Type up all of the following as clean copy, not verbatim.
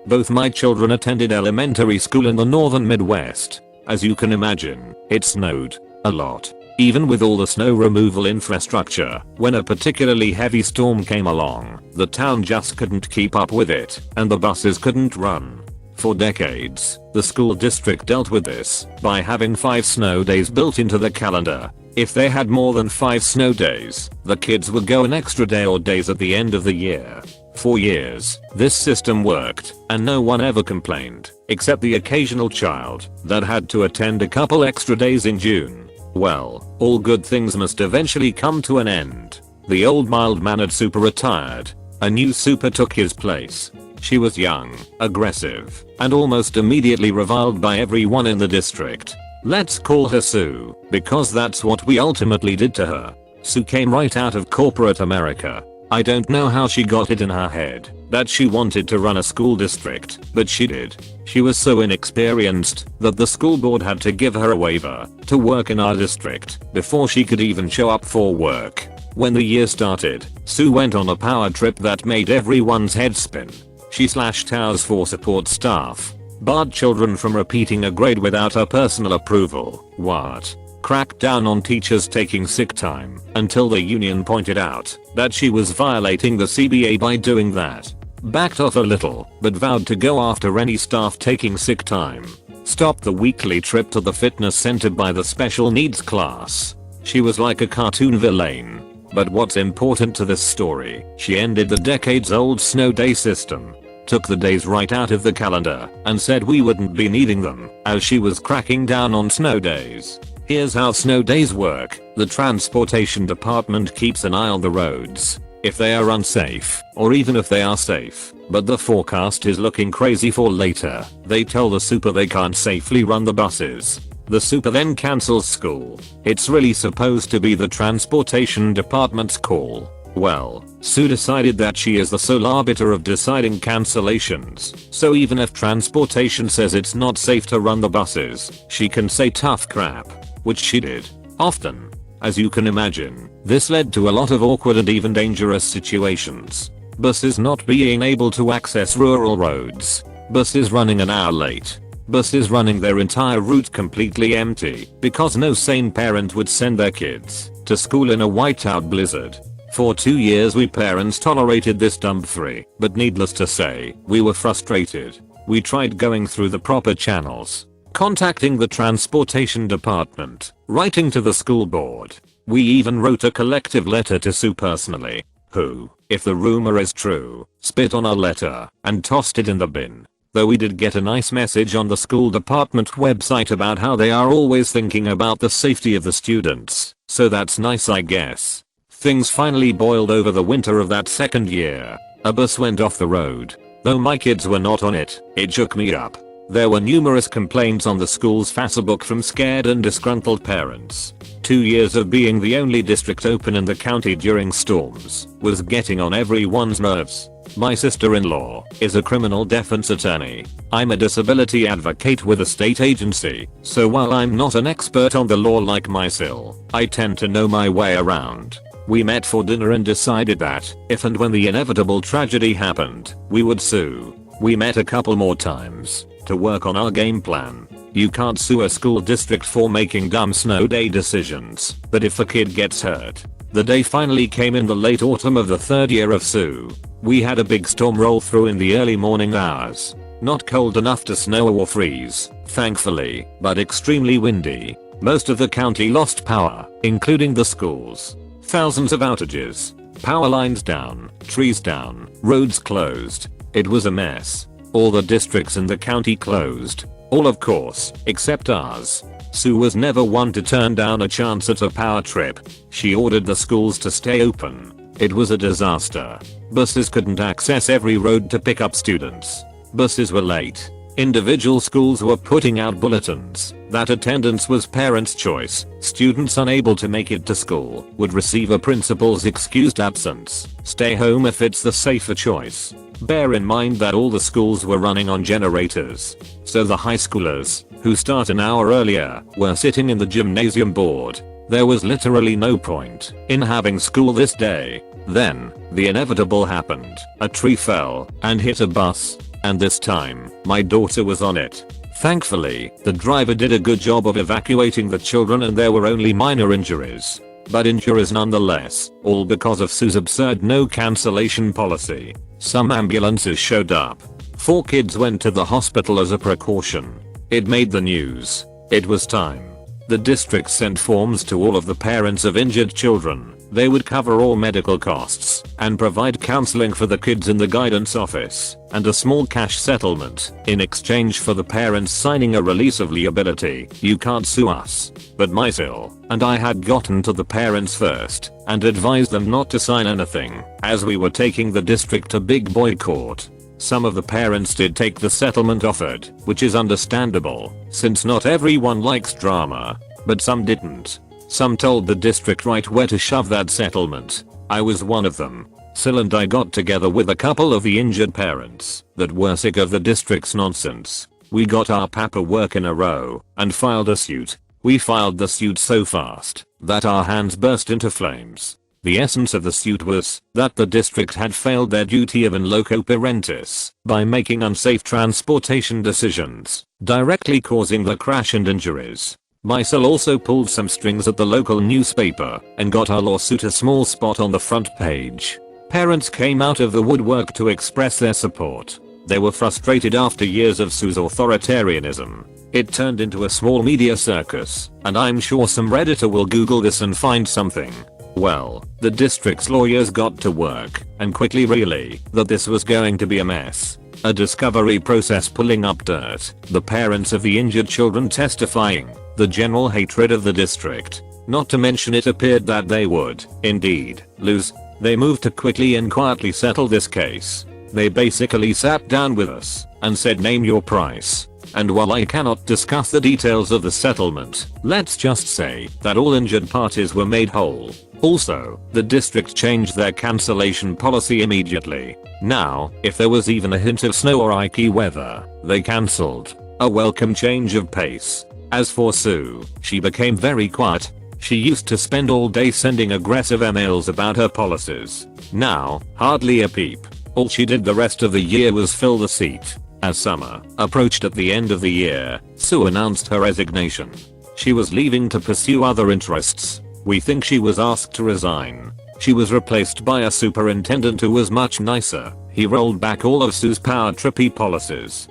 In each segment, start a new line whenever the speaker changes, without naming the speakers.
Both my children attended elementary school in the northern Midwest. As you can imagine, it snowed a lot. Even with all the snow removal infrastructure, when a particularly heavy storm came along, the town just couldn't keep up with it, and the buses couldn't run. For decades, the school district dealt with this by having 5 snow days built into the calendar. If they had more than 5 snow days, the kids would go an extra day or days at the end of the year. For years, this system worked, and no one ever complained, except the occasional child that had to attend a couple extra days in June. Well, all good things must eventually come to an end. The old mild-mannered super retired. A new super took his place. She was young, aggressive, and almost immediately reviled by everyone in the district. Let's call her Sue, because that's what we ultimately did to her. Sue came right out of corporate America. I don't know how she got it in her head that she wanted to run a school district, but she did. She was so inexperienced that the school board had to give her a waiver to work in our district before she could even show up for work. When the year started, Sue went on a power trip that made everyone's head spin. She slashed hours for support staff, barred children from repeating a grade without her personal approval. What? Cracked down on teachers taking sick time until the union pointed out that she was violating the CBA by doing that. Backed off a little, but vowed to go after any staff taking sick time. Stopped the weekly trip to the fitness center by the special needs class. She was like a cartoon villain. But what's important to this story, she ended the decades-old snow day system. Took the days right out of the calendar and said we wouldn't be needing them as she was cracking down on snow days. Here's how snow days work. The transportation department keeps an eye on the roads. If they are unsafe, or even if they are safe, but the forecast is looking crazy for later, they tell the super they can't safely run the buses. The super then cancels school. It's really supposed to be the transportation department's call. Well, Sue decided that she is the sole arbiter of deciding cancellations, so even if transportation says it's not safe to run the buses, she can say tough crap, which she did. Often. As you can imagine, this led to a lot of awkward and even dangerous situations. Buses not being able to access rural roads. Buses running an hour late. Buses running their entire route completely empty because no sane parent would send their kids to school in a whiteout blizzard. For 2 years we parents tolerated this dump-free, but needless to say, we were frustrated. We tried going through the proper channels, contacting the transportation department, writing to the school board. We even wrote a collective letter to Sue personally, who, if the rumor is true, spit on our letter and tossed it in the bin. Though we did get a nice message on the school department website about how they are always thinking about the safety of the students, so that's nice I guess. Things finally boiled over the winter of that second year. A bus went off the road. Though my kids were not on it, it shook me up. There were numerous complaints on the school's Facebook from scared and disgruntled parents. 2 years of being the only district open in the county during storms was getting on everyone's nerves. My sister-in-law is a criminal defense attorney. I'm a disability advocate with a state agency, so while I'm not an expert on the law like myself, I tend to know my way around. We met for dinner and decided that, if and when the inevitable tragedy happened, we would sue. We met a couple more times to work on our game plan. You can't sue a school district for making dumb snow day decisions, but if a kid gets hurt. The day finally came in the late autumn of the 3rd year of Sue. We had a big storm roll through in the early morning hours. Not cold enough to snow or freeze, thankfully, but extremely windy. Most of the county lost power, including the schools. Thousands of outages. Power lines down, trees down, roads closed. It was a mess. All the districts in the county closed. All of course, except ours. Sue was never one to turn down a chance at a power trip. She ordered the schools to stay open. It was a disaster. Buses couldn't access every road to pick up students. Buses were late. Individual schools were putting out bulletins that attendance was parents' choice. Students unable to make it to school would receive a principal's excused absence. Stay home if it's the safer choice. Bear in mind that all the schools were running on generators. So the high schoolers, who start an hour earlier, were sitting in the gymnasium bored. There was literally no point in having school this day. Then, the inevitable happened. A tree fell and hit a bus. and this time, my daughter was on it. Thankfully, the driver did a good job of evacuating the children and there were only minor injuries. But injuries nonetheless, all because of Sue's absurd no cancellation policy. Some ambulances showed up. 4 kids went to the hospital as a precaution. It made the news. It was time. The district sent forms to all of the parents of injured children. They would cover all medical costs and provide counseling for the kids in the guidance office and a small cash settlement in exchange for the parents signing a release of liability. You can't sue us. But Mysil and I had gotten to the parents first and advised them not to sign anything as we were taking the district to big boy court. Some of the parents did take the settlement offered, which is understandable since not everyone likes drama, but some didn't. Some told the district right where to shove that settlement. I was one of them. Sil and I got together with a couple of the injured parents that were sick of the district's nonsense. We got our paperwork in a row and filed a suit. We filed the suit so fast that our hands burst into flames. The essence of the suit was that the district had failed their duty of in loco parentis by making unsafe transportation decisions, directly causing the crash and injuries. Mysil also pulled some strings at the local newspaper and got our lawsuit a small spot on the front page. Parents came out of the woodwork to express their support. They were frustrated after years of Sue's authoritarianism. It turned into a small media circus, and I'm sure some Redditor will Google this and find something. Well, the district's lawyers got to work and quickly realized that this was going to be a mess. A discovery process pulling up dirt, the parents of the injured children testifying, the general hatred of the district. Not to mention it appeared that they would, indeed, lose. They moved to quickly and quietly settle this case. They basically sat down with us and said name your price. And while I cannot discuss the details of the settlement, let's just say that all injured parties were made whole. Also, the district changed their cancellation policy immediately. Now, if there was even a hint of snow or icy weather, they cancelled. A welcome change of pace. As for Sue, she became very quiet. She used to spend all day sending aggressive emails about her policies. Now, hardly a peep. All she did the rest of the year was fill the seat. As summer approached at the end of the year, Sue announced her resignation. She was leaving to pursue other interests. We think she was asked to resign. She was replaced by a superintendent who was much nicer. He rolled back all of Sue's power trippy policies.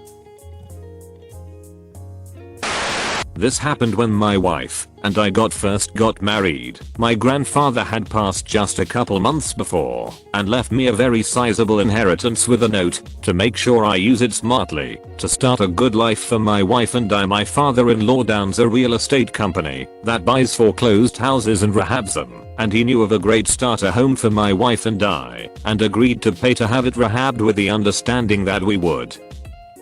This happened when my wife and I first got married. My grandfather had passed just a couple months before and left me a very sizable inheritance with a note to make sure I use it smartly to start a good life for my wife and I. My father-in-law owns a real estate company that buys foreclosed houses and rehabs them, and he knew of a great starter home for my wife and I and agreed to pay to have it rehabbed with the understanding that we would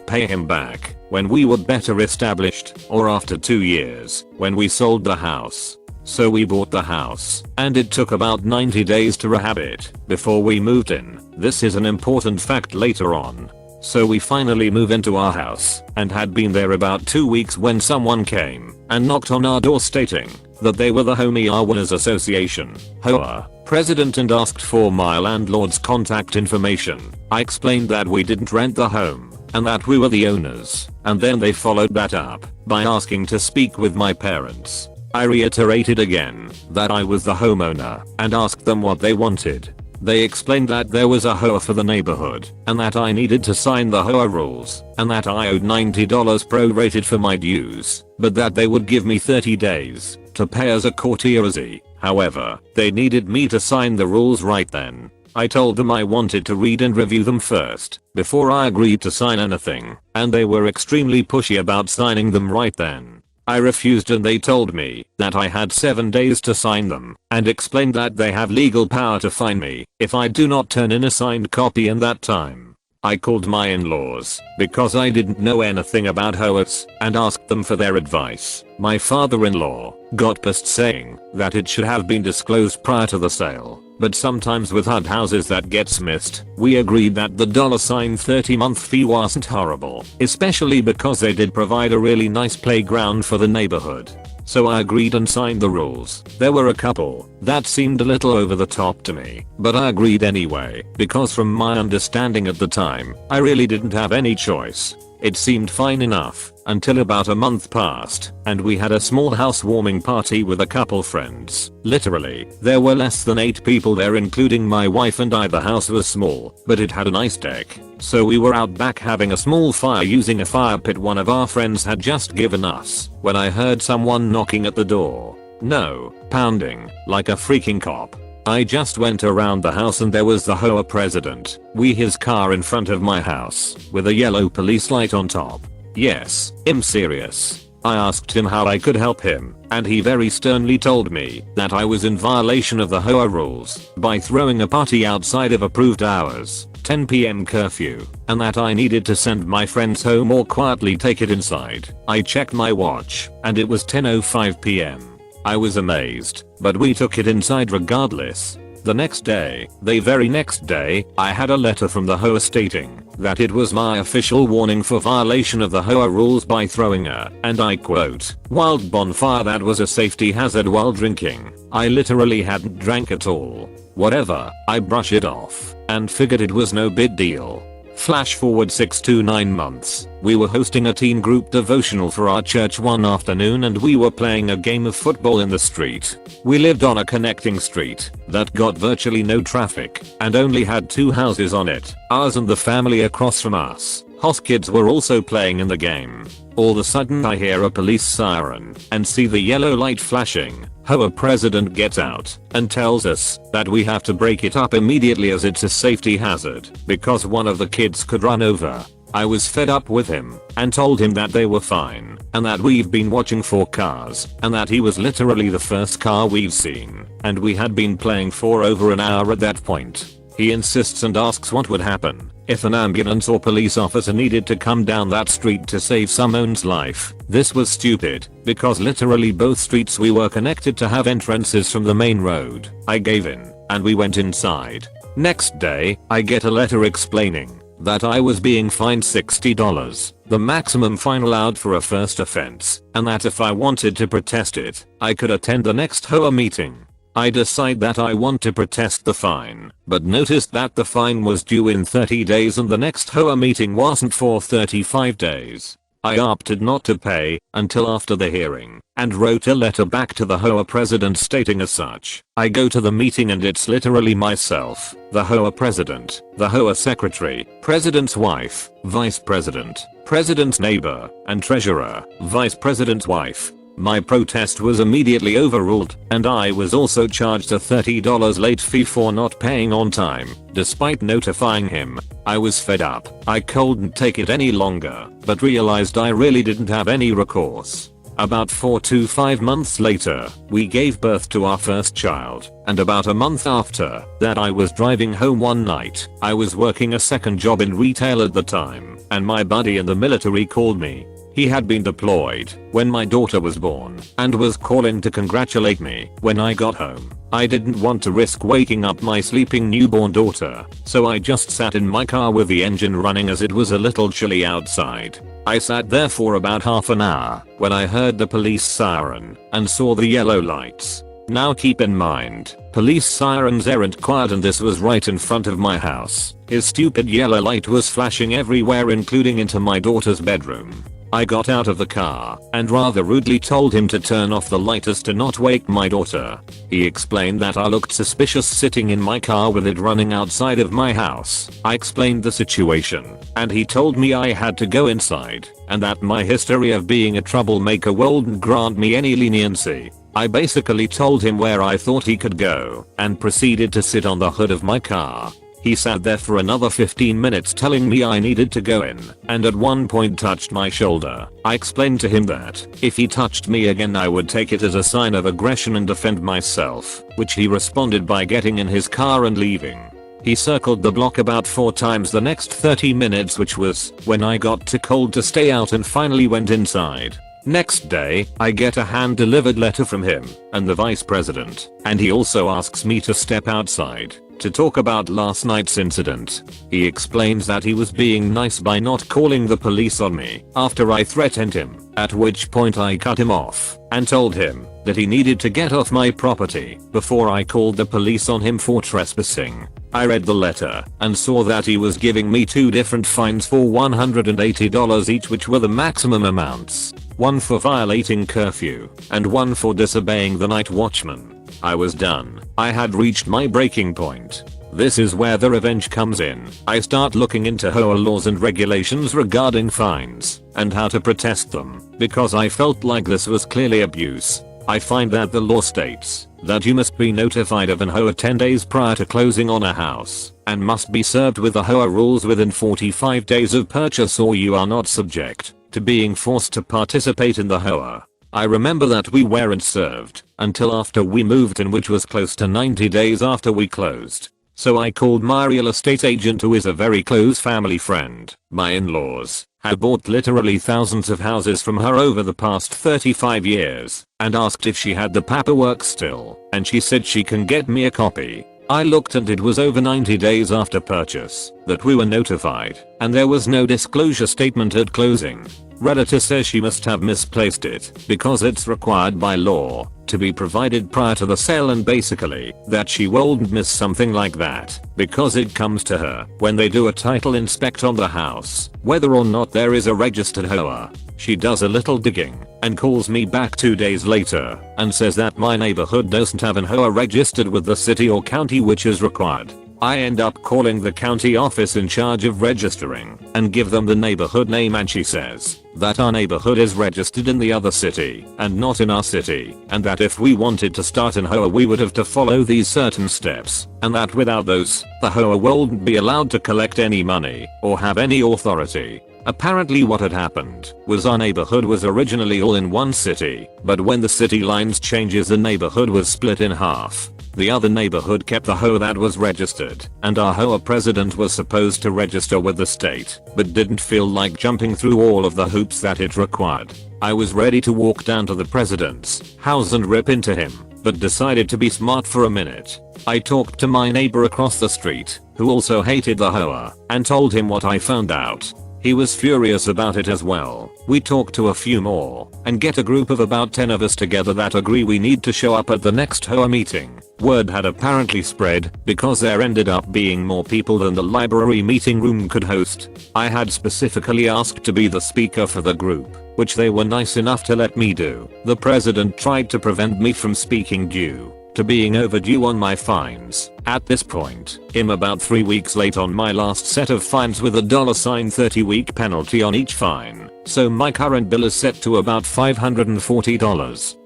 pay him back when we were better established or after 2 years when we sold the house. So we bought the house and it took about 90 days to rehab it before we moved in. This is an important fact later on. So we finally moved into our house and had been there about 2 weeks when someone came and knocked on our door stating that they were the Homeowners Association HOA president and asked for my landlord's contact information. I explained that we didn't rent the home and that we were the owners, and then they followed that up by asking to speak with my parents. I reiterated again that I was the homeowner and asked them what they wanted. They explained that there was a HOA for the neighborhood and that I needed to sign the HOA rules and that I owed $90 prorated for my dues, but that they would give me 30 days to pay as a courtesy. However, they needed me to sign the rules right then. I told them I wanted to read and review them first before I agreed to sign anything, and they were extremely pushy about signing them right then. I refused and they told me that I had 7 days to sign them and explained that they have legal power to fine me if I do not turn in a signed copy in that time. I called my in-laws because I didn't know anything about HOAs and asked them for their advice. My father-in-law got pissed saying that it should have been disclosed prior to the sale. But sometimes with HUD houses that gets missed. We agreed that the $30-month fee wasn't horrible, especially because they did provide a really nice playground for the neighborhood. so I agreed and signed the rules. There were a couple that seemed a little over the top to me, but I agreed anyway because from my understanding at the time, I really didn't have any choice. It seemed fine enough until about a month passed and we had a small housewarming party with a couple friends. Literally, there were less than 8 people there including my wife and I. The house was small, but it had a nice deck. So we were out back having a small fire using a fire pit one of our friends had just given us when I heard someone knocking at the door. No, pounding, like a freaking cop. I just went around the house and there was the HOA president, his car in front of my house, with a yellow police light on top. Yes, I'm serious. I asked him how I could help him, and he very sternly told me that I was in violation of the HOA rules by throwing a party outside of approved hours, 10 PM curfew, and that I needed to send my friends home or quietly take it inside. I checked my watch, and it was 10:05 PM. I was amazed, but we took it inside regardless. The very next day, I had a letter from the HOA stating that it was my official warning for violation of the HOA rules by throwing a, and I quote, wild bonfire that was a safety hazard while drinking. I literally hadn't drank at all. Whatever, I brushed it off and figured it was no big deal. Flash forward 6 to 9 months, we were hosting a teen group devotional for our church one afternoon and we were playing a game of football in the street. We lived on a connecting street that got virtually no traffic and only had 2 houses on it, ours and the family across from us. House kids were also playing in the game. All of a sudden I hear a police siren and see the yellow light flashing. HOA president gets out and tells us that we have to break it up immediately as it's a safety hazard because one of the kids could run over. I was fed up with him and told him that they were fine and that we've been watching for cars and that he was literally the first car we've seen and we had been playing for over an hour at that point. He insists and asks what would happen if an ambulance or police officer needed to come down that street to save someone's life. This was stupid because literally both streets we were connected to have entrances from the main road. I gave in and we went inside. Next day, I get a letter explaining that I was being fined $60, the maximum fine allowed for a first offense, and that if I wanted to protest it, I could attend the next HOA meeting. I decide that I want to protest the fine, but noticed that the fine was due in 30 days and the next HOA meeting wasn't for 35 days. I opted not to pay until after the hearing and wrote a letter back to the HOA president stating as such. I go to the meeting and it's literally myself, the HOA president, the HOA secretary, president's wife, vice president, president's neighbor, and treasurer, vice president's wife. My protest was immediately overruled, and I was also charged a $30 late fee for not paying on time, despite notifying him. I was fed up. I couldn't take it any longer, but realized I really didn't have any recourse. About 4 to 5 months later, we gave birth to our first child, and about a month after that I was driving home one night. I was working a second job in retail at the time, and my buddy in the military called me. He had been deployed when my daughter was born and was calling to congratulate me when I got home. I didn't want to risk waking up my sleeping newborn daughter, so I just sat in my car with the engine running as it was a little chilly outside. I sat there for about half an hour when I heard the police siren and saw the yellow lights. Now keep in mind, police sirens aren't quiet and this was right in front of my house. His stupid yellow light was flashing everywhere including into my daughter's bedroom. I got out of the car and rather rudely told him to turn off the light as to not wake my daughter. He explained that I looked suspicious sitting in my car with it running outside of my house. I explained the situation and he told me I had to go inside and that my history of being a troublemaker wouldn't grant me any leniency. I basically told him where I thought he could go and proceeded to sit on the hood of my car. He sat there for another 15 minutes telling me I needed to go in and at one point touched my shoulder. I explained to him that if he touched me again I would take it as a sign of aggression and defend myself, which he responded by getting in his car and leaving. He circled the block about 4 times the next 30 minutes, which was when I got too cold to stay out and finally went inside. Next day, I get a hand-delivered letter from him and the vice president, and he also asks me to step outside to talk about last night's incident. He explains that he was being nice by not calling the police on me after I threatened him, at which point I cut him off and told him that he needed to get off my property before I called the police on him for trespassing. I read the letter and saw that he was giving me 2 different fines for $180 each, which were the maximum amounts. One for violating curfew and one for disobeying the night watchman. I was done. I had reached my breaking point. This is where the revenge comes in. I start looking into HOA laws and regulations regarding fines and how to protest them, because I felt like this was clearly abuse. I find that the law states that you must be notified of an HOA 10 days prior to closing on a house and must be served with the HOA rules within 45 days of purchase, or you are not subject to being forced to participate in the HOA. I remember that we weren't served until after we moved in, which was close to 90 days after we closed. So I called my real estate agent, who is a very close family friend. My in-laws had bought literally thousands of houses from her over the past 35 years and asked if she had the paperwork still, and she said she can get me a copy. I looked and it was over 90 days after purchase that we were notified, and there was no disclosure statement at closing. Realtor says she must have misplaced it because it's required by law to be provided prior to the sale, and basically that she won't miss something like that because it comes to her when they do a title inspect on the house, whether or not there is a registered HOA. She does a little digging and calls me back 2 days later and says that my neighborhood doesn't have an HOA registered with the city or county, which is required. I end up calling the county office in charge of registering and give them the neighborhood name, and she says that our neighborhood is registered in the other city and not in our city, and that if we wanted to start an HOA we would have to follow these certain steps, and that without those, the HOA wouldn't be allowed to collect any money or have any authority. Apparently what had happened was our neighborhood was originally all in one city, but when the city lines changes the neighborhood was split in half. The other neighborhood kept the HOA that was registered, and our HOA president was supposed to register with the state, but didn't feel like jumping through all of the hoops that it required. I was ready to walk down to the president's house and rip into him, but decided to be smart for a minute. I talked to my neighbor across the street, who also hated the HOA, and told him what I found out. He was furious about it as well. We talked to a few more and get a group of about 10 of us together that agree we need to show up at the next HOA meeting. Word had apparently spread because there ended up being more people than the library meeting room could host. I had specifically asked to be the speaker for the group, which they were nice enough to let me do. The president tried to prevent me from speaking due to being overdue on my fines. At this point, I'm about 3 weeks late on my last set of fines with a $30-week penalty on each fine, so my current bill is set to about $540.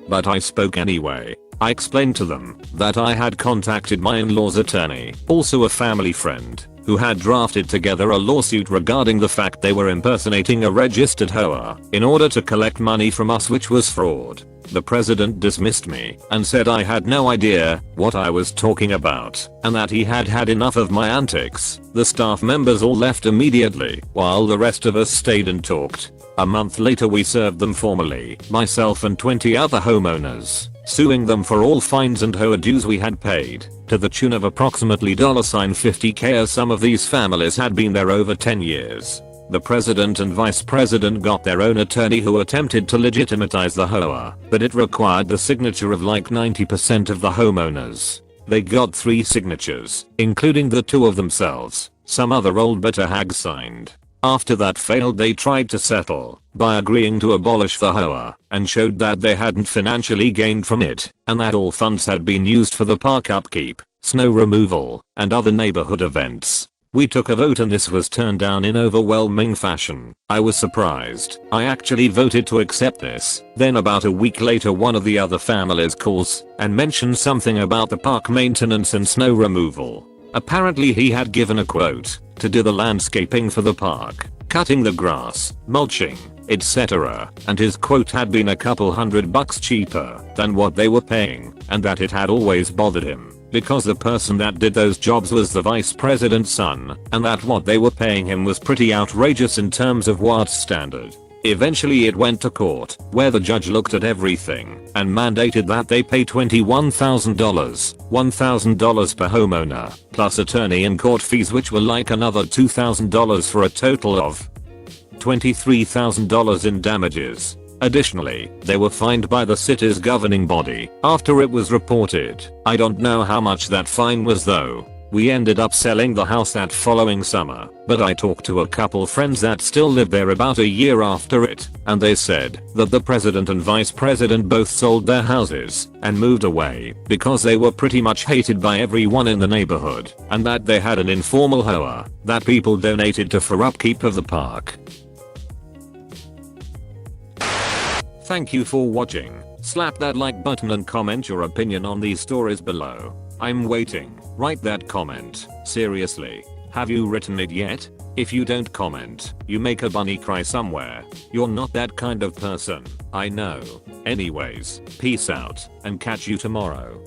But I spoke anyway. I explained to them that I had contacted my in-law's attorney, also a family friend, who had drafted together a lawsuit regarding the fact they were impersonating a registered HOA in order to collect money from us, which was fraud. The president dismissed me and said I had no idea what I was talking about and that he had had enough of my antics. The staff members all left immediately while the rest of us stayed and talked. A month later we served them formally, myself and 20 other homeowners, suing them for all fines and HOA dues we had paid, to the tune of approximately $50,000, as some of these families had been there over 10 years. The president and vice president got their own attorney who attempted to legitimize the HOA, but it required the signature of like 90% of the homeowners. They got 3 signatures, including the 2 of themselves. Some other old bitter hag signed. After that failed, they tried to settle by agreeing to abolish the HOA and showed that they hadn't financially gained from it and that all funds had been used for the park upkeep, snow removal, and other neighborhood events. We took a vote and this was turned down in overwhelming fashion. I was surprised. I actually voted to accept this. Then about a week later one of the other families calls and mentions something about the park maintenance and snow removal. Apparently he had given a quote to do the landscaping for the park, cutting the grass, mulching, etc. and his quote had been a couple $100 cheaper than what they were paying, and that it had always bothered him because the person that did those jobs was the vice president's son, and that what they were paying him was pretty outrageous in terms of what's standard. Eventually it went to court, where the judge looked at everything and mandated that they pay $21,000, $1,000 per homeowner, plus attorney and court fees, which were like another $2,000 for a total of $23,000 in damages. Additionally, they were fined by the city's governing body after it was reported. I don't know how much that fine was though. We ended up selling the house that following summer, but I talked to a couple friends that still lived there about a year after it, and they said that the president and vice president both sold their houses and moved away because they were pretty much hated by everyone in the neighborhood, and that they had an informal hoa that people donated to for upkeep of the park. Thank you for watching. Slap that like button and comment your opinion on these stories below. I'm waiting. Write that comment. Seriously. Have you written it yet? If you don't comment, you make a bunny cry somewhere. You're not that kind of person. I know. Anyways, peace out and catch you tomorrow.